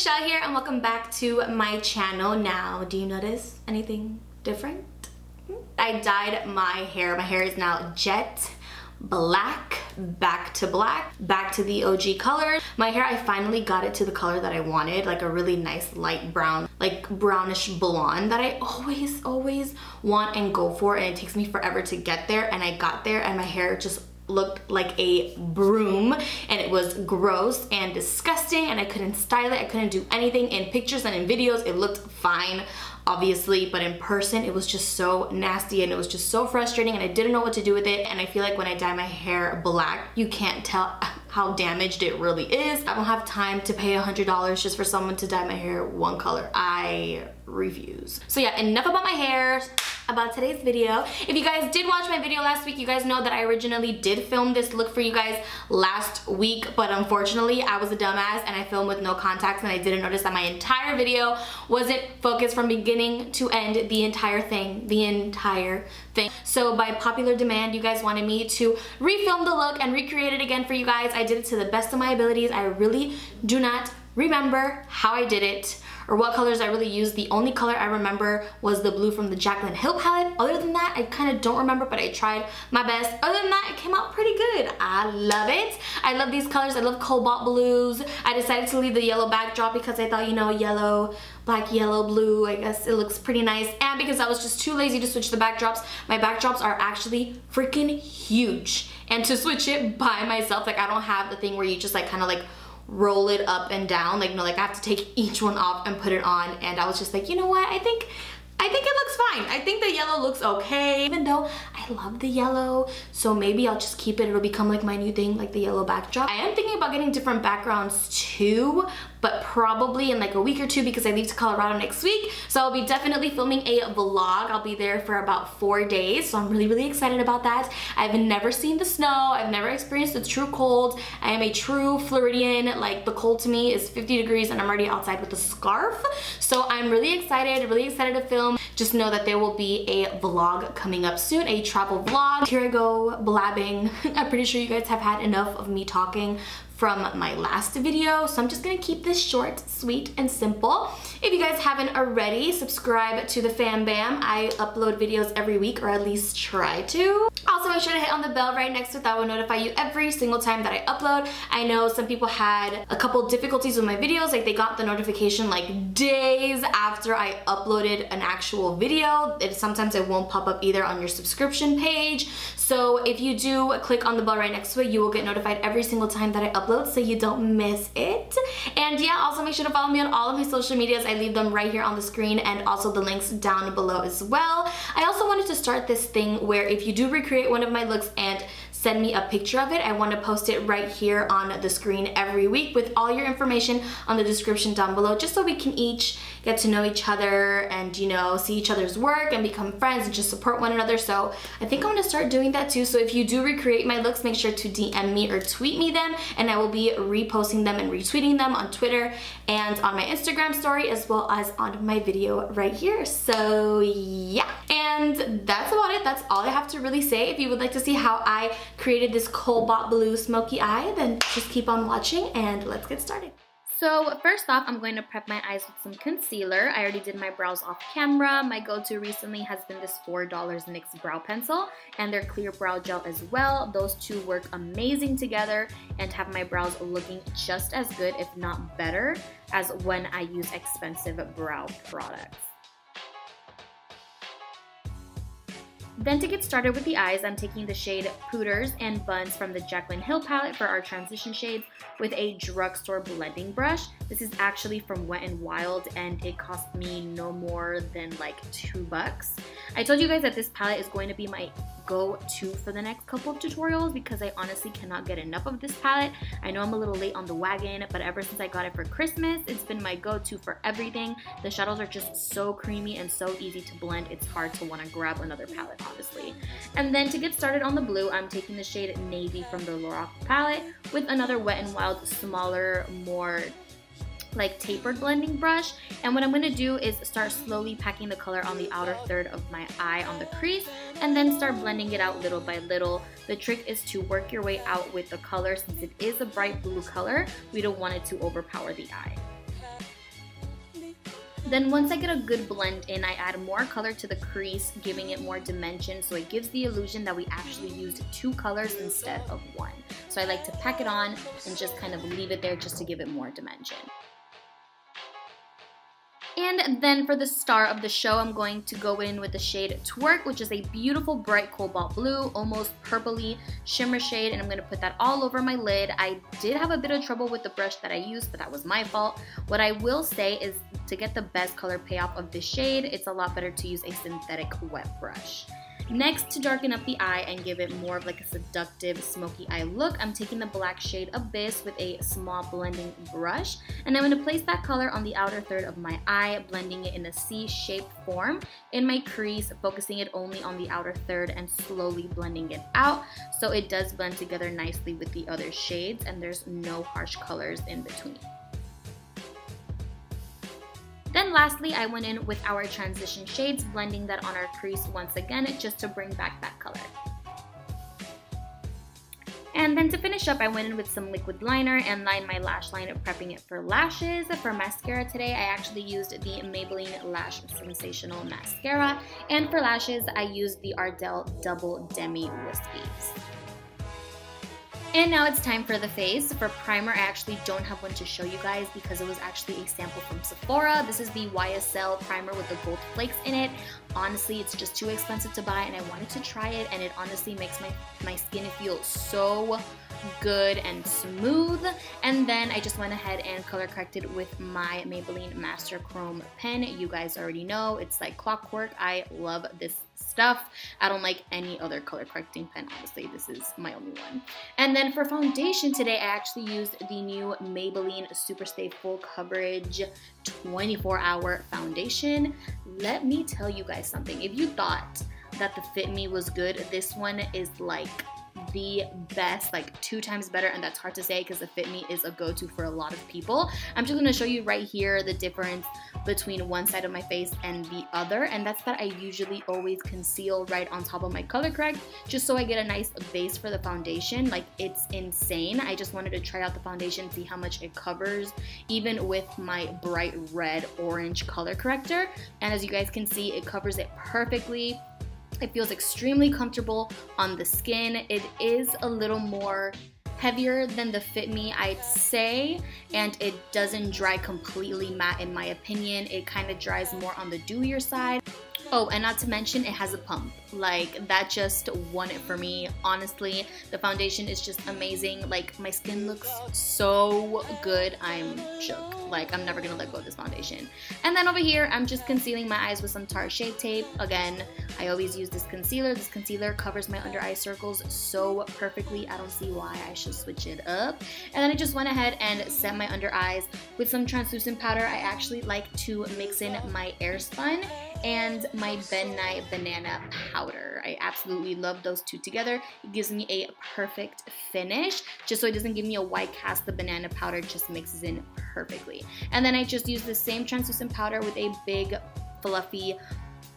Michelle here and welcome back to my channel. Now, do you notice anything different? I dyed my hair. My hair is now jet black, back to black, back to the OG color. My hair, I finally got it to the color that I wanted, like a really nice light brown, like brownish blonde that I always want and go for, and it takes me forever to get there, and I got there and my hair just looked like a broom and it was gross and disgusting and I couldn't style it. I couldn't do anything. In pictures and in videos it looked fine, obviously, but in person it was just so nasty and it was just so frustrating and I didn't know what to do with it. And I feel like when I dye my hair black, you can't tell how damaged it really is. I don't have time to pay $100 just for someone to dye my hair one color. I refuse. So yeah, enough about my hair, about today's video. If you guys did watch my video last week, you guys know that I originally did film this look for you guys last week, but unfortunately I was a dumbass and I filmed with no contacts and I didn't notice that my entire video wasn't focused from beginning to end, the entire thing. So by popular demand, you guys wanted me to refilm the look and recreate it again for you guys. I did it to the best of my abilities. I really do not remember how I did it or what colors I really used. The only color I remember was the blue from the Jaclyn Hill palette. Other than that, I kind of don't remember, but I tried my best. Other than that, it came out pretty good. I love it. I love these colors. I love cobalt blues. I decided to leave the yellow backdrop because I thought, you know, yellow, black, yellow, blue, I guess it looks pretty nice. And because I was just too lazy to switch the backdrops, my backdrops are actually freaking huge. And to switch it by myself, like I don't have the thing where you just like kind of like roll it up and down, like no, like I have to take each one off and put it on. And I was just like, you know what, I think it looks fine. I think the yellow looks okay, even though I love the yellow, so maybe I'll just keep it. It'll become like my new thing, like the yellow backdrop. I am thinking about getting different backgrounds too, but probably in like a week or two because I leave to Colorado next week. So I'll be definitely filming a vlog. I'll be there for about 4 days, so I'm really excited about that. I've never seen the snow. I've never experienced the true cold. I am a true Floridian. Like the cold to me is 50 degrees and I'm already outside with a scarf. So I'm really excited to film. Just know that there will be a vlog coming up soon, a travel vlog. Here I go blabbing. I'm pretty sure you guys have had enough of me talking from my last video, so I'm just gonna keep this short, sweet, and simple. If you guys haven't already, subscribe to the Fam Bam. I upload videos every week, or at least try to. Also, make sure to hit on the bell right next to it. That will notify you every single time that I upload. I know some people had a couple difficulties with my videos, like they got the notification like days after I uploaded an actual video. Sometimes it won't pop up either on your subscription page. So if you do click on the bell right next to it, you will get notified every single time that I upload, so you don't miss it. And yeah, also make sure to follow me on all of my social medias. I leave them right here on the screen and also the links down below as well. I also wanted to start this thing where if you do recreate one of my looks and send me a picture of it, I want to post it right here on the screen every week with all your information on the description down below, just so we can each get to know each other and, you know, see each other's work and become friends and just support one another. So I think I'm gonna start doing that too. So if you do recreate my looks, make sure to DM me or tweet me them, and I will be reposting them and retweeting them on Twitter and on my Instagram story, as well as on my video right here. So yeah, and that's about it. That's all I have to really say. If you would like to see how I created this cobalt blue smoky eye, then just keep on watching and let's get started. So first off, I'm going to prep my eyes with some concealer. I already did my brows off camera. My go-to recently has been this $4 NYX brow pencil and their clear brow gel as well. Those two work amazing together and have my brows looking just as good, if not better, as when I use expensive brow products. Then to get started with the eyes, I'm taking the shade Pooters and Buns from the Jaclyn Hill palette for our transition shades with a drugstore blending brush. This is actually from Wet n Wild and it cost me no more than like $2. I told you guys that this palette is going to be my go-to for the next couple of tutorials because I honestly cannot get enough of this palette. I know I'm a little late on the wagon, but ever since I got it for Christmas, it's been my go-to for everything. The shadows are just so creamy and so easy to blend, it's hard to want to grab another palette, honestly. And then to get started on the blue, I'm taking the shade Navy from the Lorac palette with another Wet n Wild, smaller, more like tapered blending brush. And what I'm going to do is start slowly packing the color on the outer third of my eye on the crease and then start blending it out little by little. The trick is to work your way out with the color. Since it is a bright blue color, we don't want it to overpower the eye. Then once I get a good blend in, I add more color to the crease, giving it more dimension, so it gives the illusion that we actually used 2 colors instead of 1. So I like to pack it on and just kind of leave it there just to give it more dimension. And then for the star of the show, I'm going to go in with the shade Twerk, which is a beautiful bright cobalt blue, almost purpley shimmer shade, and I'm going to put that all over my lid. I did have a bit of trouble with the brush that I used, but that was my fault. What I will say is to get the best color payoff of this shade, it's a lot better to use a synthetic wet brush. Next, to darken up the eye and give it more of like a seductive smoky eye look, I'm taking the black shade Abyss with a small blending brush, and I'm going to place that color on the outer third of my eye, blending it in a C-shaped form in my crease, focusing it only on the outer third and slowly blending it out so it does blend together nicely with the other shades and there's no harsh colors in between. Then lastly, I went in with our transition shades, blending that on our crease once again, just to bring back that color. And then to finish up, I went in with some liquid liner and lined my lash line, prepping it for lashes. For mascara today, I actually used the Maybelline Lash Sensational Mascara. And for lashes, I used the Ardell Double Demi Wispies. And now it's time for the face. For primer, I actually don't have one to show you guys because it was actually a sample from Sephora. This is the YSL primer with the gold flakes in it. Honestly, it's just too expensive to buy and I wanted to try it, and it honestly makes my skin feel so good and smooth. And then I just went ahead and color corrected with my Maybelline Master Chrome pen. You guys already know, it's like clockwork. I love this stuff. I don't like any other color correcting pen, honestly. This is my only one. And then for foundation today, I actually used the new Maybelline Superstay Full Coverage 24-hour foundation. Let me tell you guys something. If you thought that the Fit Me was good, this one is like the best, like 2 times better, and that's hard to say because the Fit Me is a go-to for a lot of people. I'm just going to show you right here the difference between one side of my face and the other, and that's that I usually always conceal right on top of my color correct just so I get a nice base for the foundation. Like, it's insane. I just wanted to try out the foundation, see how much it covers even with my bright red orange color corrector, and as you guys can see, it covers it perfectly. It feels extremely comfortable on the skin. It is a little more heavier than the Fit Me, I'd say, and it doesn't dry completely matte in my opinion. It kind of dries more on the dewier side. Oh, and not to mention, it has a pump. Like, that just won it for me. Honestly, the foundation is just amazing. Like, my skin looks so good. I'm shook. Like, I'm never gonna let go of this foundation. And then over here, I'm just concealing my eyes with some Tarte Shape Tape. Again, I always use this concealer. This concealer covers my under eye circles so perfectly. I don't see why I should switch it up. And then I just went ahead and set my under eyes with some translucent powder. I actually like to mix in my Airspun and my Ben Nye Banana Powder. I absolutely love those two together. It gives me a perfect finish, just so it doesn't give me a white cast. The banana powder just mixes in perfectly. And then I just use the same translucent powder with a big fluffy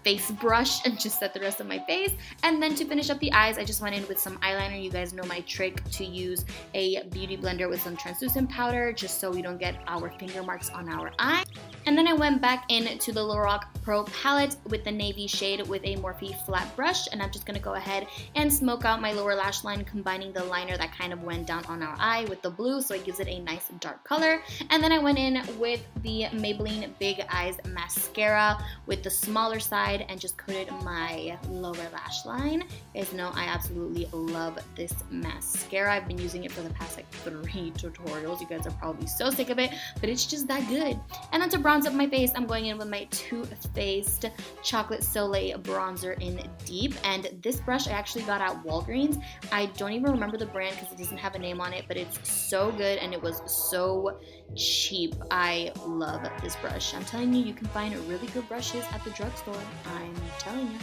face brush and just set the rest of my face. And then to finish up the eyes, I just went in with some eyeliner. You guys know my trick to use a beauty blender with some translucent powder just so we don't get our finger marks on our eye. And then I went back into the Lorac Pro palette with the navy shade with a Morphe flat brush, and I'm just gonna go ahead and smoke out my lower lash line, combining the liner that kind of went down on our eye with the blue so it gives it a nice dark color. And then I went in with the Maybelline Big Eyes Mascara with the smaller side and just coated my lower lash line. You guys know I absolutely love this mascara. I've been using it for the past like 3 tutorials. You guys are probably so sick of it, but it's just that good. And then to bronze up my face, I'm going in with my Too Faced Chocolate Soleil Bronzer in Deep. And this brush I actually got at Walgreens. I don't even remember the brand because it doesn't have a name on it, but it's so good and it was so cheap. I love this brush. I'm telling you, you can find really good brushes at the drugstore. I'm telling you.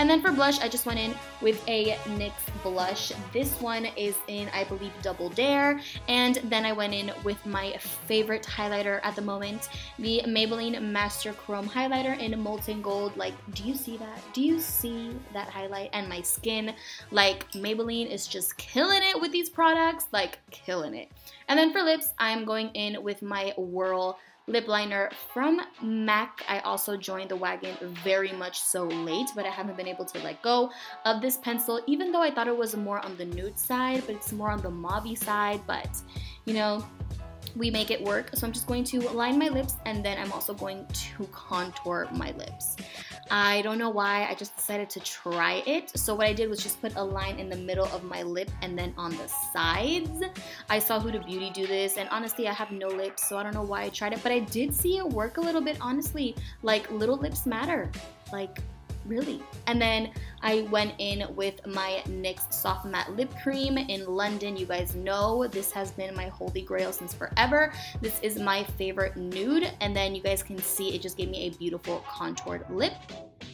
And then for blush, I just went in with a NYX blush. This one is in, I believe, Double Dare. And then I went in with my favorite highlighter at the moment, the Maybelline Master Chrome Highlighter in Molten Gold. Like, do you see that? Do you see that highlight? And my skin, like, Maybelline is just killing it with these products, like, killing it. And then for lips, I'm going in with my Whirl lip liner from MAC. I also joined the wagon very much so late, but I haven't been able to let go of this pencil, even though I thought it was more on the nude side, but it's more on the mauve-y side, but you know, we make it work. So I'm just going to line my lips, and then I'm also going to contour my lips. I don't know why, I just decided to try it. So what I did was just put a line in the middle of my lip and then on the sides. I saw Huda Beauty do this, and honestly I have no lips, so I don't know why I tried it, but I did see it work a little bit, honestly. Like, little lips matter, like, really. And then I went in with my NYX Soft Matte Lip Cream in London. You guys know this has been my holy grail since forever. This is my favorite nude, and then you guys can see it just gave me a beautiful contoured lip.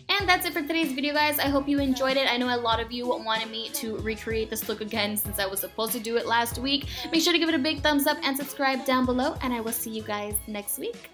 And that's it for today's video, guys. I hope you enjoyed it. I know a lot of you wanted me to recreate this look again since I was supposed to do it last week. Make sure to give it a big thumbs up and subscribe down below, and I will see you guys next week.